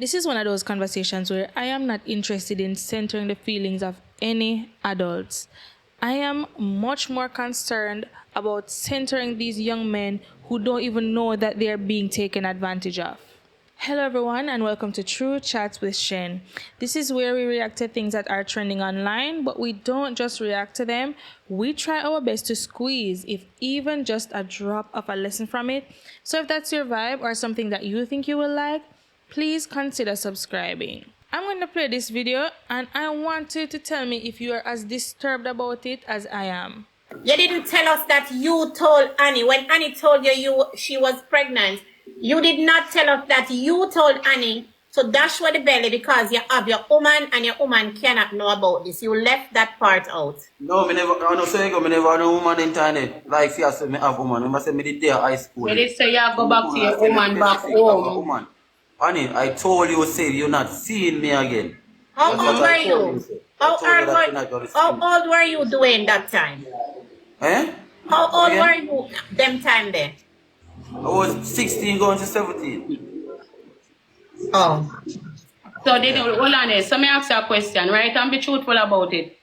This is one of those conversations where I am not interested in centering the feelings of any adults. I am much more concerned about centering these young men who don't even know that they are being taken advantage of. Hello everyone and welcome to True Chats with Shen. This is where we react to things that are trending online, but we don't just react to them. We try our best to squeeze, if even just a drop of a lesson from it. So if that's your vibe or something that you think you will like, please consider subscribing. I'm going to play this video and I want you to tell me if you are as disturbed about it as I am. You didn't tell us that you told Annie. When Annie told you she was pregnant, you did not tell us that you told Annie to dash with the belly because you have your woman and your woman cannot know about this. You left that part out. No, I never say I never know woman internet. Like you say me have woman. Remember say me did there high school. You did say you go back to your woman back home. Annie, I told you say you're not seeing me again. How old were you? How old were you doing that time? Eh? How old were you them time there? I was 16 going to 17. Oh. So did you, hold on there. So me ask you a question, right? And be truthful about it.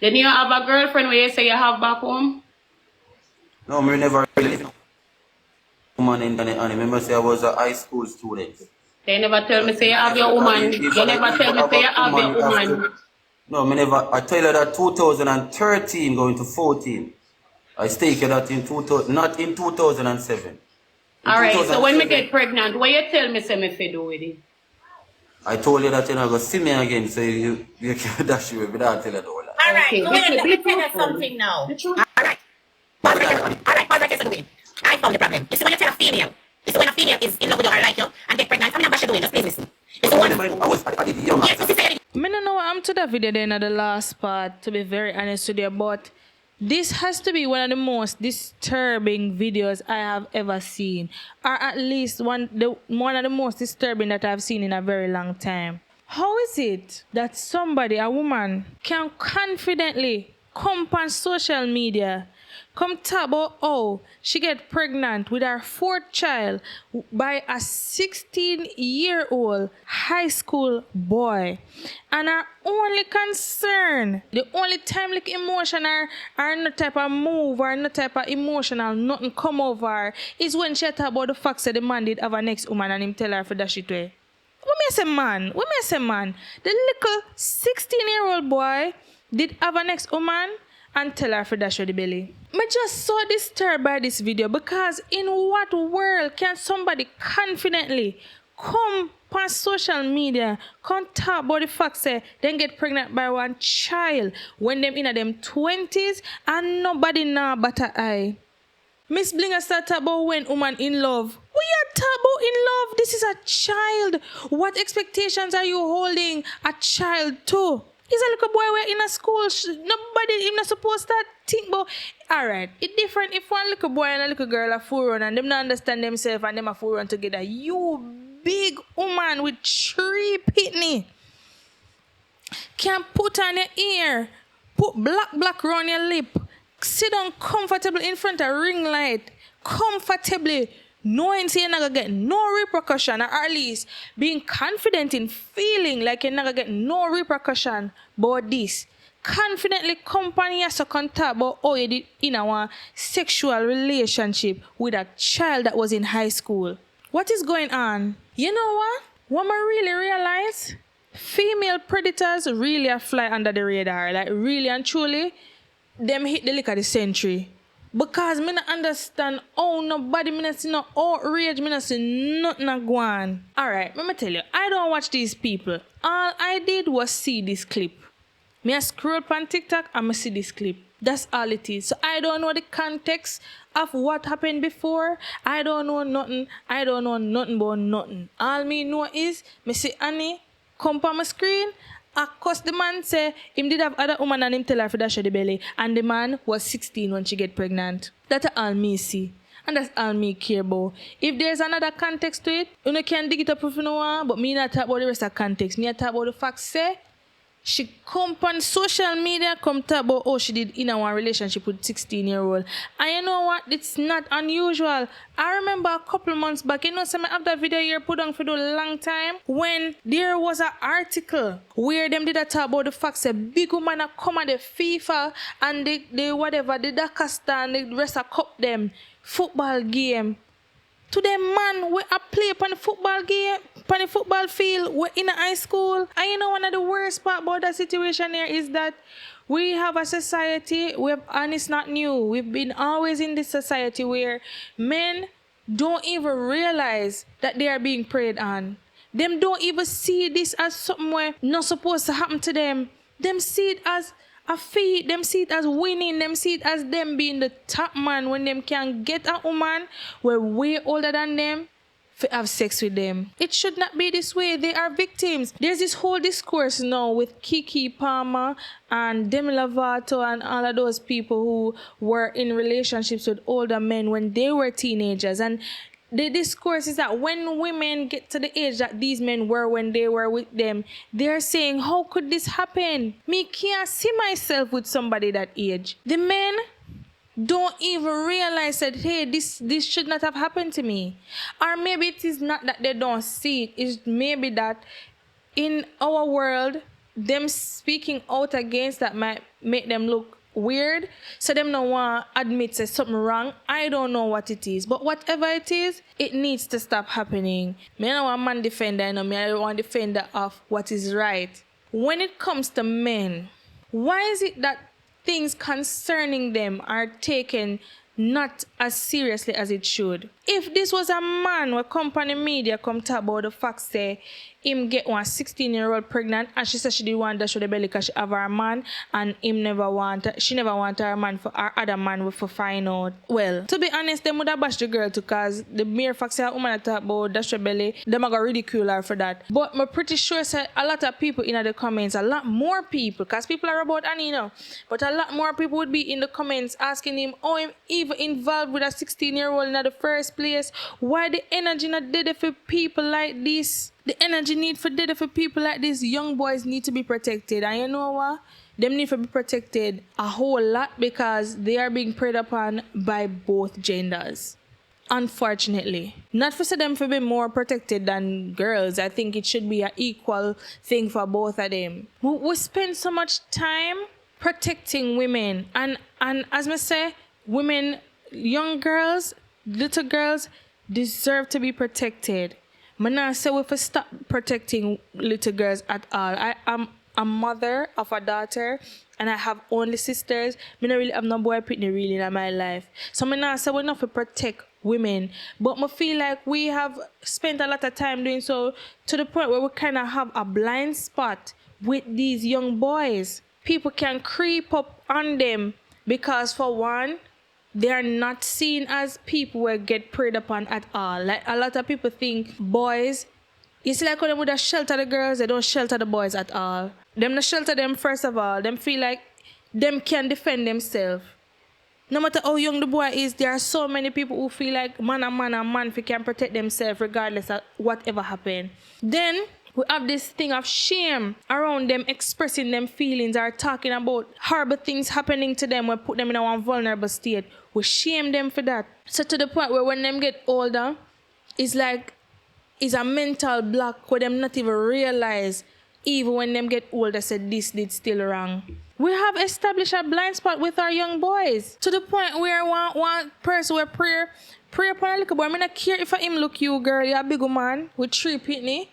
Didn't you have a girlfriend where you say you have back home? No, me never really lived woman internet. And remember say I was a high school student. They never tell me say you have your woman. You never tell me say you have your woman. No, me never. I tell you that 2013 going to 14. I stated that in 2000, not in 2007. Alright, so when me get pregnant, what you tell me say me fi do with it? I told you that you're not going to see me again, so you can dash you without telling you all that. Alright, Okay, so let me tell you something now. Alright. Alright, pause what you're doing. I found the problem. You see when you tell a female, you see when a female is in love with you or like you and get pregnant, I mean what you're doing, just please listen. You see one I did young. yes, you see, I don't know what I'm to the video then at the last part, to be very honest with you, but this has to be one of the most disturbing videos I have ever seen, or at least one of the most disturbing that I've seen in a very long time. How is it that somebody, a woman, can confidently come on social media, come talk about how she get pregnant with her fourth child by a 16-year-old high school boy, and her only concern, the only time like emotion or no type of move or no type of emotional nothing come over her is when she talk about the fact that the man did have a next woman and him tell her for dash it away. What me say man? The little 16-year-old boy did have a next woman and tell her for dash with the belly. Me just so disturbed by this video because in what world can somebody confidently come on social media, come talk about the fact say then get pregnant by one child when them in them 20s and nobody know but a eye. Miss Blinger start talk about when woman in love. We are talk about in love. This is a child. What expectations are you holding a child to? He's a little boy we're in a school. Nobody even supposed to think about. Alright, it's different if one little boy and a little girl are full run and them not understand themselves and them are full run together. You big woman with 3 pitney can put on your ear, put black around your lip, sit down comfortable in front of ring light, comfortably, knowing you're not gonna get no repercussion, or at least being confident in feeling like you're not gonna get no repercussion about this. Confidently company as a contact about how you did in a sexual relationship with a child that was in high school. What is going on? You know what? What I really realize? Female predators really fly under the radar. Like really and truly, them hit the lick of the century. Because me not understand how nobody, me not see no outrage, me not see nothing go on. Alright, let me tell you, I don't watch these people. All I did was see this clip. Me I scroll on TikTok and I see this clip. That's all it is. So I don't know the context of what happened before. I don't know nothing. I don't know nothing about nothing. All me know is, me see Annie come on my screen. Of course, the man say him did have other woman and him tell her for dash the belly, and the man was 16 when she get pregnant. That's all me see, and that's all me care about. If there's another context to it, you can dig it up if you know, but me not talk about the rest of context. Me talk about the fact say She come on social media, come talk about oh she did in a one relationship with 16-year-old. And you know what? It's not unusual. I remember a couple months back, you know, some of that video here put on for a long time when there was an article where them did a talk about the fact that big woman a come at the FIFA and they whatever, the Dakistan, the rest of cup them football game. To them man, we a play upon the football game, upon the football field, we're in a high school. And you know one of the worst part about that situation here is that we have a society, and it's not new. We've been always in this society where men don't even realize that they are being preyed on. Them don't even see this as something where not supposed to happen to them. Them see it as a feat, them see it as winning, them see it as them being the top man when them can get a woman who way older than them to have sex with them. It should not be this way. They are victims. There's this whole discourse now with Kiki Palmer and Demi Lovato and all of those people who were in relationships with older men when they were teenagers. And the discourse is that when women get to the age that these men were when they were with them, they're saying, how could this happen? Me can't see myself with somebody that age. The men don't even realize that, hey, this should not have happened to me. Or maybe it is not that they don't see it. It's maybe that in our world, them speaking out against that might make them look weird, so them don't want to admit say something wrong. I don't know what it is, but whatever it is, it needs to stop happening. Me don't want man defender, me I don't want defender of what is right. When it comes to men, why is it that things concerning them are taken not as seriously as it should? If this was a man where company media come talk about the fact say him get one 16-year-old pregnant and she said she didn't want to show the belly because she have her man and she never want her man for her other man for find out. Well, to be honest, them would have bashed the girl too, because the mere fact say a woman talk about dash the belly, them are gonna ridicule her for that. But I'm pretty sure say a lot of people in the comments, a lot more people, because people are about Annie now, but a lot more people would be in the comments asking him, oh, him even involved with a 16-year-old in the first place. Why the energy not dead for people like this? The energy need for dead for people like this. Young boys need to be protected. And you know what? Them need to be protected a whole lot because they are being preyed upon by both genders. Unfortunately. Not for them to be more protected than girls. I think it should be an equal thing for both of them. We spend so much time protecting women. And as I say, women, young girls, little girls deserve to be protected. I not say we have to stop protecting little girls at all. I am a mother of a daughter and I have only sisters. I don't really have no boy pitney really in my life. So I not say we not to protect women. But I feel like we have spent a lot of time doing so to the point where we kind of have a blind spot with these young boys. People can creep up on them because for one, they are not seen as people who get preyed upon at all. Like a lot of people think boys, you see like when they would have shelter the girls, they don't shelter the boys at all. Them not shelter them first of all. Them feel like them can defend themselves. No matter how young the boy is, there are so many people who feel like man can protect themselves regardless of whatever happened. Then we have this thing of shame around them expressing them feelings or talking about horrible things happening to them. We put them in a vulnerable state. We shame them for that. So to the point where when them get older, it's like it's a mental block where them not even realize even when them get older said this did still wrong. We have established a blind spot with our young boys to the point where one person will pray upon a little boy. I mean, I care if him look you, girl, you're a big woman with 3 pitney.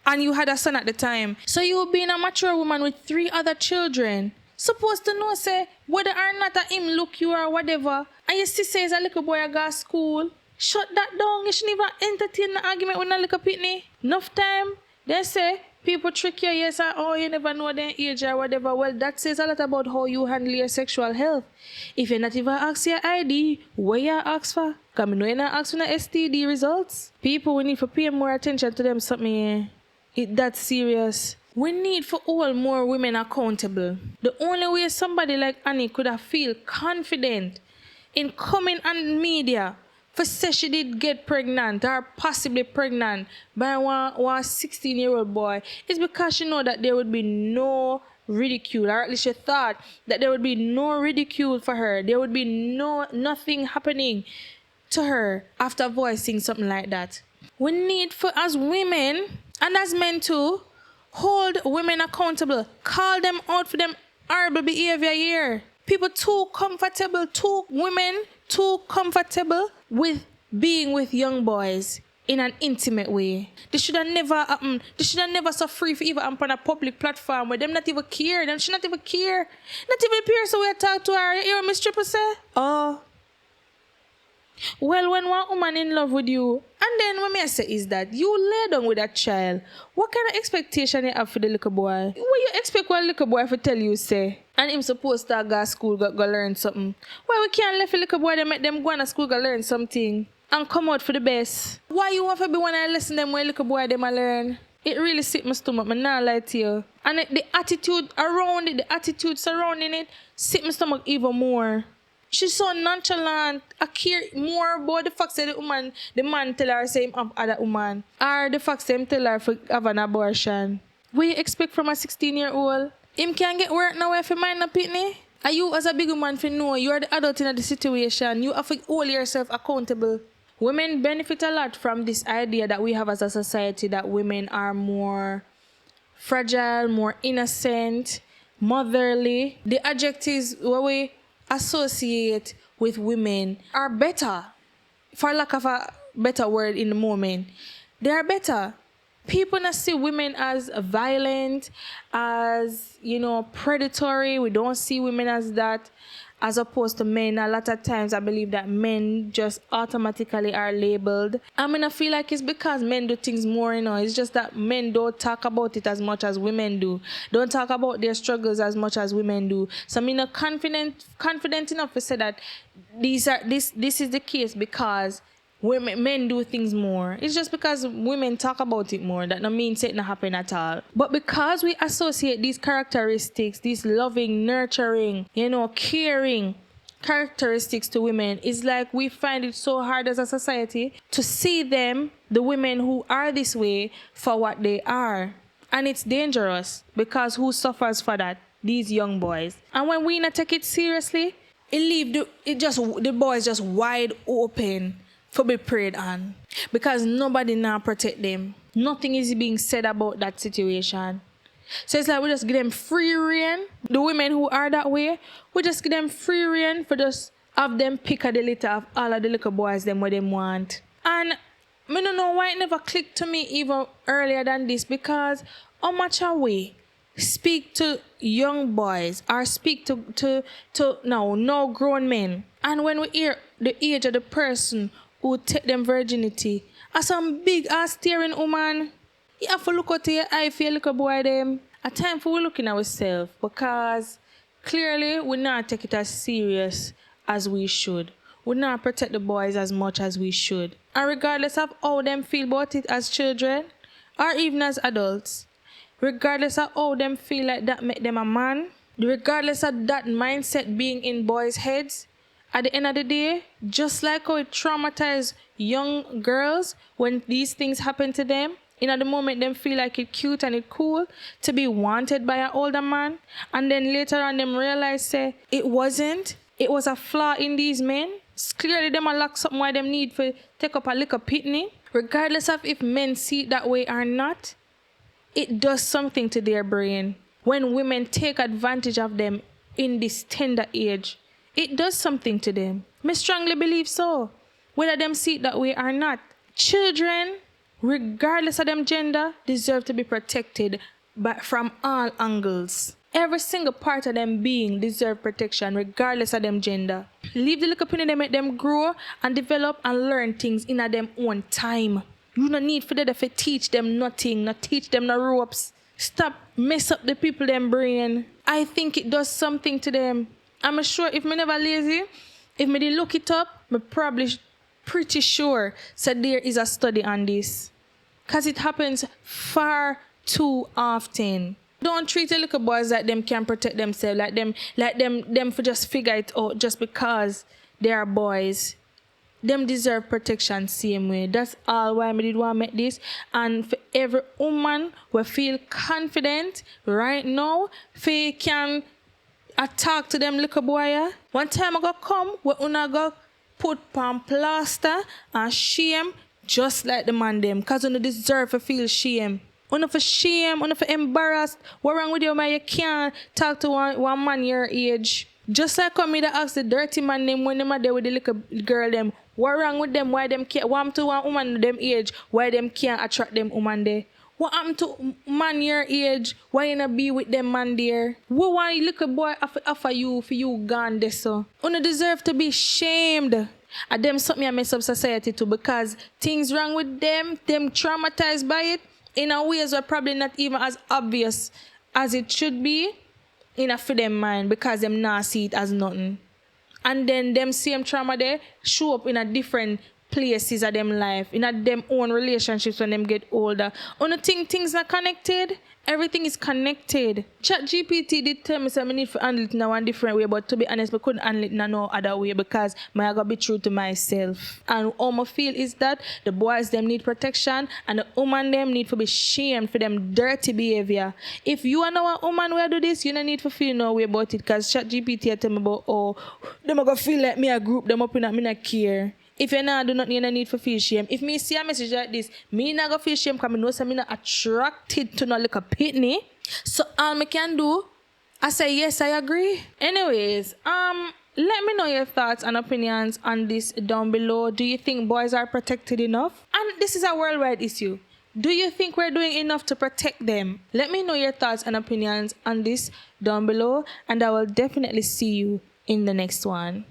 And you had a son at the time. So you being a mature woman with 3 other children. Supposed to know, say, whether or not a him look you or whatever. And you still say, a little boy I got school. Shut that down. You shouldn't even entertain the argument with a little pitney. Enough time. They say, people trick you, yes, and oh, you never know their age or whatever. Well, that says a lot about how you handle your sexual health. If you're not even ask your ID, what you ask for? Because I know you're not asking for STD results. People, we need to pay more attention to them something. That's serious. We need for all more women accountable. The only way somebody like Annie could have feel confident in coming on media For say she did get pregnant or possibly pregnant by one 16-year-old boy, it's because she know that there would be no ridicule, or at least she thought that there would be no ridicule for her. There would be nothing happening to her after voicing something like that. We need for, as women and as men too, hold women accountable. Call them out for them horrible behavior here. People women too comfortable with being with young boys in an intimate way. This should have never happened. This should have never so free for even on a public platform where them not even care. Them should not even care. Not even appear so we talk to her. You hear Miss Triple say? Oh. Well, when one woman in love with you, and then what I say is that you lay down with that child, what kind of expectation you have for the little boy? What you expect one little boy to tell you, say? And him supposed to go to school, go learn something. Why we can't let the little boy they make them go to school, go learn something and come out for the best? Why you want to be one and listen them when little boy them a learn? It really sit my stomach, I not lie to you. And the attitude around it, the attitude surrounding it, sit my stomach even more. She's so nonchalant. I care more about the fact that the man tell her say him have other woman. Or the fact that him tell her for have an abortion. What you expect from a 16-year-old? Him can get work now if he mind not pitney? Are you as a big woman for know you are the adult in the situation. You have to hold yourself accountable. Women benefit a lot from this idea that we have as a society that women are more fragile, more innocent, motherly. The adjectives where we associate with women are better, for lack of a better word in the moment. They are better. People not see women as violent, as, predatory. We don't see women as that, as opposed to men. A lot of times I believe that men just automatically are labeled. I feel like it's because men do things more, It's just that men don't talk about it as much as women do. Don't talk about their struggles as much as women do. So I'm not confident enough to say that this is the case because men do things more. It's just because women talk about it more that don't mean it not happen at all. But because we associate these characteristics, these loving, nurturing, caring characteristics to women, it's like we find it so hard as a society to see them, the women who are this way, for what they are. And it's dangerous because who suffers for that? These young boys. And when we not take it seriously, the boys just wide open for be preyed on because nobody now protect them. Nothing is being said about that situation. So it's like we just give them free rein. The women who are that way, we just give them free rein for just have them pick a the litter of all of the little boys them what they want. And I don't know why it never clicked to me even earlier than this, because how much are we speak to young boys or speak to no grown men, and when we hear the age of the person who take them virginity, as some big ass staring woman, you have to look out to your eye for your little boy them. A time for we looking at ourselves, because clearly we not take it as serious as we should. We not protect the boys as much as we should. And regardless of how them feel about it as children, or even as adults, regardless of how them feel like that make them a man, regardless of that mindset being in boys' heads, at the end of the day, just like how it traumatizes young girls when these things happen to them, in the moment them feel like it cute and it cool to be wanted by an older man, and then later on them realize say it was a flaw in these men. Clearly them a lack something why them need for take up a little pitney. Regardless of if men see it that way or not, it does something to their brain. When women take advantage of them in this tender age, it does something to them. I strongly believe so, whether them see it that way or not. Children, regardless of them gender, deserve to be protected from all angles. Every single part of them being deserve protection, regardless of them gender. Leave the little penny, they make them grow and develop and learn things in them own time. You don't need for them to teach them nothing, not teach them no ropes. Stop mess up the people them brain. I think it does something to them. I'm sure if me never lazy, if me did look it up, me probably pretty sure that there is a study on this. Because it happens far too often. Don't treat the little boys like them can protect themselves, like them for just figure it out just because they are boys. them deserve protection same way. That's all why I did want to make this. And for every woman who feel confident right now, they can talk to them little boy. Yeah? One time I go come, we una go put pan plaster and shame just like the man them. Cause you deserve to feel shame. Una for shame, una for embarrassed. What wrong with you, man? You can't talk to one man your age. Just like come here ask the dirty man them when them are there with the little girl them. What wrong with them? Why them can't want to one woman them age? Why them can't attract them woman there? What happened to man your age? Why you not be with them man there? What want little boy offer you for you gone there so? Una deserve to be shamed. And them something I mess up society too because things wrong with them traumatized by it in a ways are probably not even as obvious as it should be in a for them mind because them not see it as nothing. And then them same trauma there show up in a different places of them life, in a them own relationships when them get older. Only think things not connected, everything is connected. ChatGPT did tell me that I need to handle it in a one different way, but to be honest, I couldn't handle it in no other way because I gotta be true to myself. And all I feel is that the boys them need protection and the woman them need to be shamed for them dirty behavior. If you are now a woman where do this, you don't need to feel no way about it because ChatGPT tell me about them are gonna feel like me a group them up in a me not care. If you not do nothing, you don't need to feel shame. If me see a message like this, me not go feel shame because I know that I'm not attracted to no little pitney. So all I can do, I say yes, I agree. Anyways, let me know your thoughts and opinions on this down below. Do you think boys are protected enough? And this is a worldwide issue. Do you think we're doing enough to protect them? Let me know your thoughts and opinions on this down below, and I will definitely see you in the next one.